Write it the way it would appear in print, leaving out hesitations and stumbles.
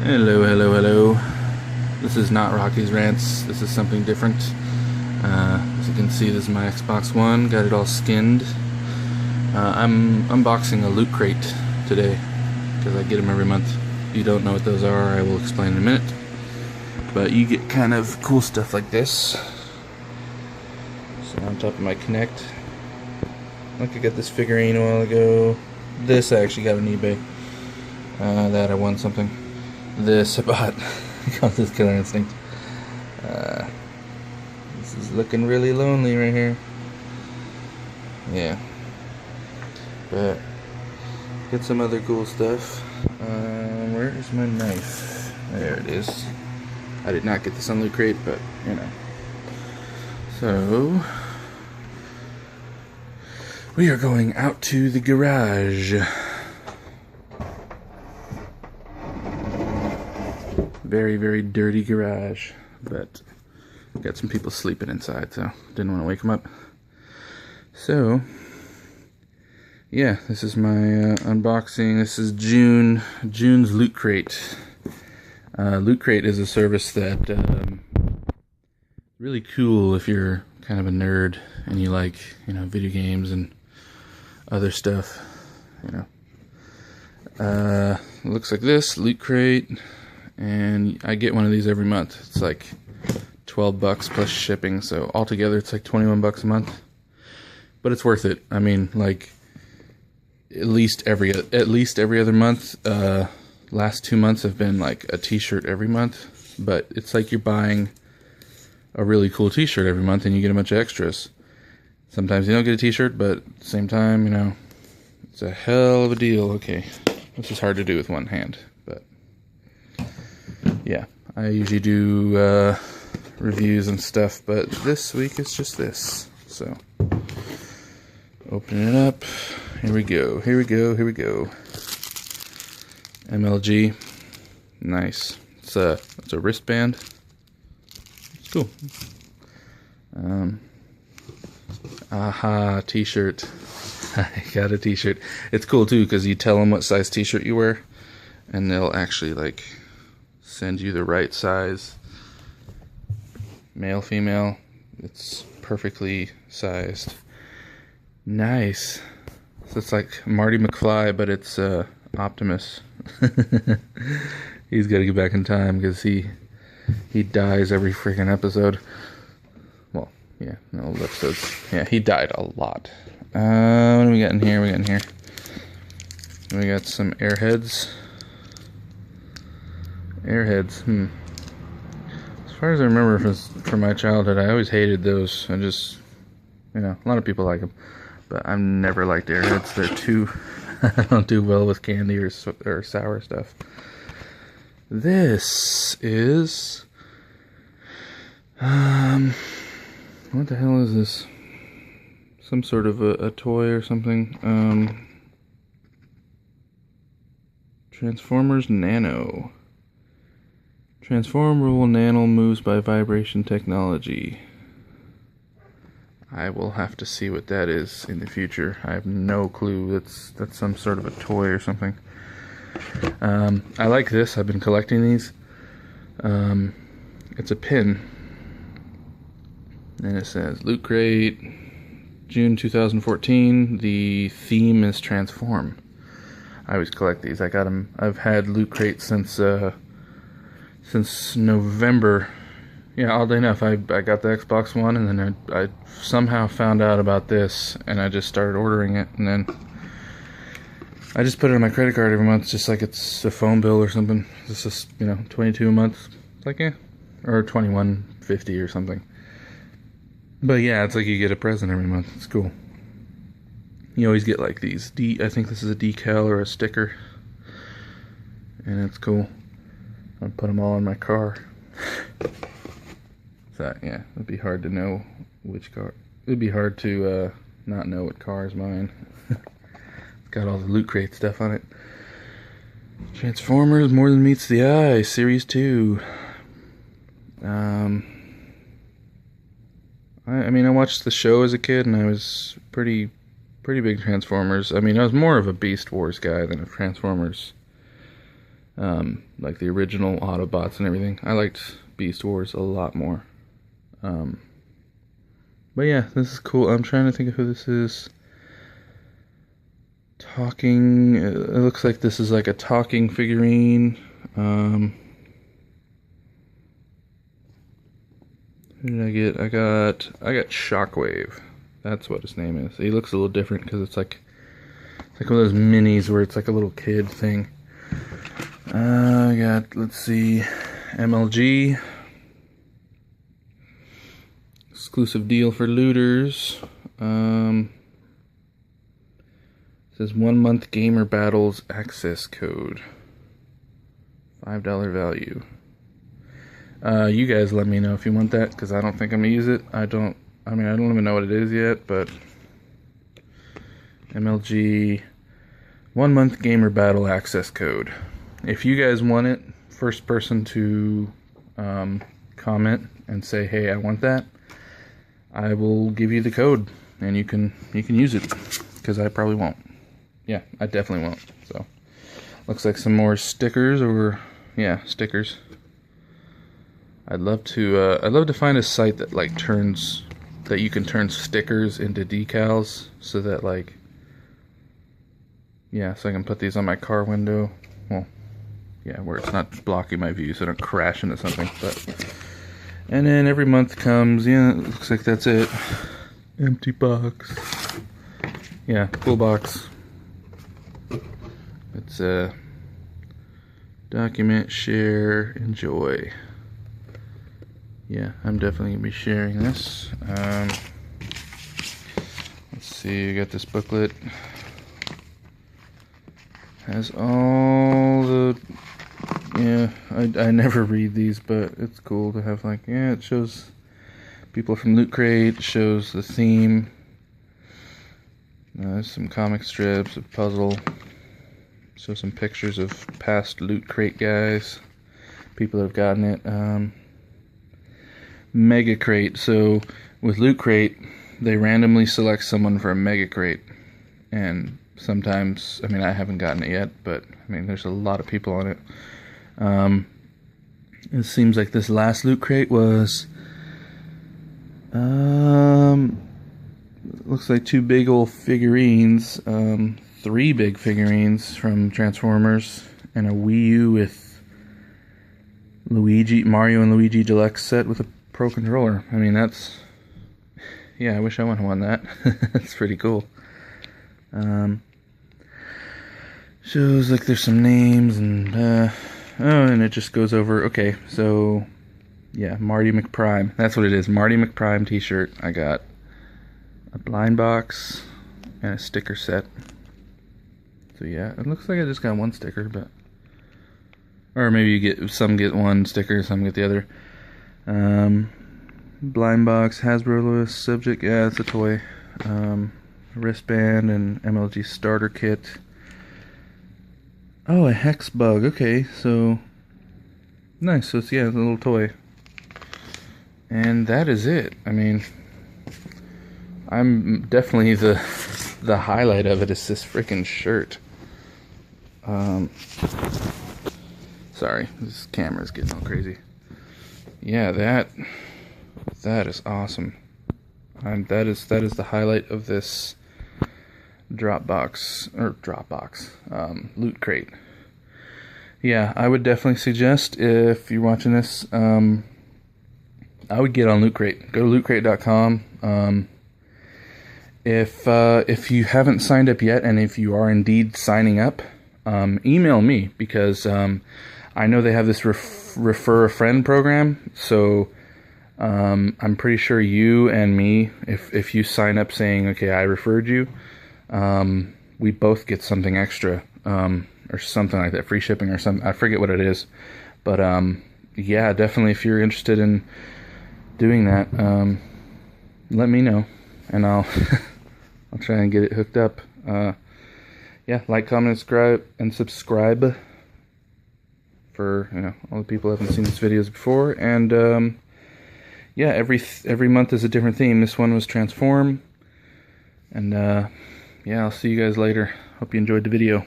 Hello, hello, hello. This is not Rocky's Rants. This is something different. As you can see, this is my Xbox One. Got it all skinned. I'm unboxing a loot crate today because I get them every month. If you don't know what those are, I will explain in a minute. But you get kind of cool stuff like this. So on top of my Kinect. Like I got this figurine a while ago. This I actually got on eBay. That I won something. This I bought. Got this Killer Instinct. This is looking really lonely right here. Yeah. But get some other cool stuff. Where is my knife? There it is. I did not get this on Loot Crate, but you know. So we are going out to the garage. Very, very dirty garage, but got some people sleeping inside, so didn't want to wake them up. So, yeah, this is my unboxing. This is June's Loot Crate. Loot Crate is a service that really cool if you're kind of a nerd and you like, you know, video games and other stuff. You know, it looks like this Loot Crate. And I get one of these every month. It's like $12 plus shipping, so altogether it's like $21 a month. But it's worth it. I mean, like at least every other month. Last 2 months have been like a t-shirt every month, but it's like you're buying a really cool t-shirt every month and you get a bunch of extras. Sometimes you don't get a t-shirt, but at the same time, you know, it's a hell of a deal. Okay, this is hard to do with one hand, but yeah, I usually do reviews and stuff, but this week it's just this. So, open it up. Here we go. Here we go. Here we go. MLG. Nice. It's a wristband. It's cool. Aha, t-shirt. I got a t-shirt. It's cool too because you tell them what size t-shirt you wear, and they'll actually like send you the right size. Male, female, it's perfectly sized. Nice. So it's like Marty McFly, but it's Optimus. He's got to get back in time because he dies every freaking episode. Well, yeah, no old episodes. Yeah, he died a lot. What do we got in here? We got some airheads. Airheads, As far as I remember from my childhood, I always hated those. I just, you know, a lot of people like them, but I've never liked airheads. They're too, I don't do well with candy or sour stuff. This is, what the hell is this? Some sort of a toy or something. Transformers Nano. Transformable nano moves by vibration technology. I will have to see what that is in the future. I have no clue. That's some sort of a toy or something. I like this. I've been collecting these. It's a pin. And it says Loot Crate, June 2014. The theme is Transform. I always collect these. I got them. I've had Loot Crate since November. Yeah, oddly enough, I got the Xbox One, and then I somehow found out about this, and I just started ordering it, and then I just put it on my credit card every month, just like it's a phone bill or something. This is, you know, $22 a month, like, yeah, or $21.50 or something. But yeah, it's like you get a present every month. It's cool. You always get like these. I think this is a decal or a sticker, and it's cool. I'll put them all in my car. So yeah, it'd be hard to know which car. It'd be hard to not know what car is mine. It's got all the Loot Crate stuff on it. Transformers More Than Meets the Eye, Series 2. I mean, I watched the show as a kid, and I was pretty big Transformers. I mean, I was more of a Beast Wars guy than a Transformers like the original Autobots and everything. I liked Beast Wars a lot more. But yeah, this is cool. I'm trying to think of who this is. Talking. It looks like this is like a talking figurine. Who did I get? I got Shockwave. That's what his name is. He looks a little different because it's like one of those minis where it's like a little kid thing. I got, let's see, MLG. Exclusive deal for looters. It says 1 month Gamer Battles access code. $5 value. You guys let me know if you want that, because I don't think I'm gonna use it. I don't even know what it is yet, but MLG 1 month Gamer Battle access code. If you guys want it, first person to comment and say, hey, I want that, I will give you the code and you can use it, because I probably won't. Yeah, I definitely won't. So looks like some more stickers, or yeah, stickers. I'd love to find a site that like that you can turn stickers into decals, so that like, yeah, so I can put these on my car window. Well, yeah, where it's not blocking my view so I don't crash into something. But and then every month comes, yeah, it looks like that's it. Empty box. Yeah, cool box. It's document, share, enjoy. Yeah, I'm definitely gonna be sharing this. Let's see, you got this booklet. Has all the, yeah, I never read these, but it's cool to have, like, yeah, it shows people from Loot Crate, shows the theme. There's some comic strips, a puzzle. Show some pictures of past Loot Crate guys, people that have gotten it. Mega Crate. So with Loot Crate, they randomly select someone for a Mega Crate, and sometimes, I mean, I haven't gotten it yet, but I mean, there's a lot of people on it. It seems like this last Loot Crate was looks like 2 big old figurines, 3 big figurines from Transformers, and a Wii U with Mario and Luigi Deluxe set with a Pro controller. I mean, that's, yeah, I wish I would have won that. That's pretty cool. Shows like there's some names, and and it just goes over. Okay, so yeah, Marty McPrime. That's what it is. Marty McPrime t-shirt. I got a blind box and a sticker set. So yeah, it looks like I just got 1 sticker, but, or maybe you get, some get 1 sticker, some get the other. Blind box, Hasbro Lewis subject. Yeah, it's a toy. Wristband and MLG starter kit. Oh, a hex bug. Okay, so nice. So it's, yeah, a little toy. And that is it. I mean, I'm definitely the highlight of it is this freaking shirt. Sorry, this camera's getting all crazy. Yeah, that is awesome. That is the highlight of this Loot Crate. Yeah, I would definitely suggest, if you're watching this, I would get on Loot Crate. Go to lootcrate.com. If you haven't signed up yet, and if you are indeed signing up, email me, because I know they have this refer a friend program. So I'm pretty sure you and me, if you sign up saying, okay, I referred you, we both get something extra, or something like that, free shipping or something. I forget what it is, but yeah, definitely, if you're interested in doing that, let me know, and I'll I'll try and get it hooked up. Yeah, like, comment, and subscribe for, you know, all the people who haven't seen these videos before. And yeah, every month is a different theme. This one was Transform, and yeah, I'll see you guys later. Hope you enjoyed the video.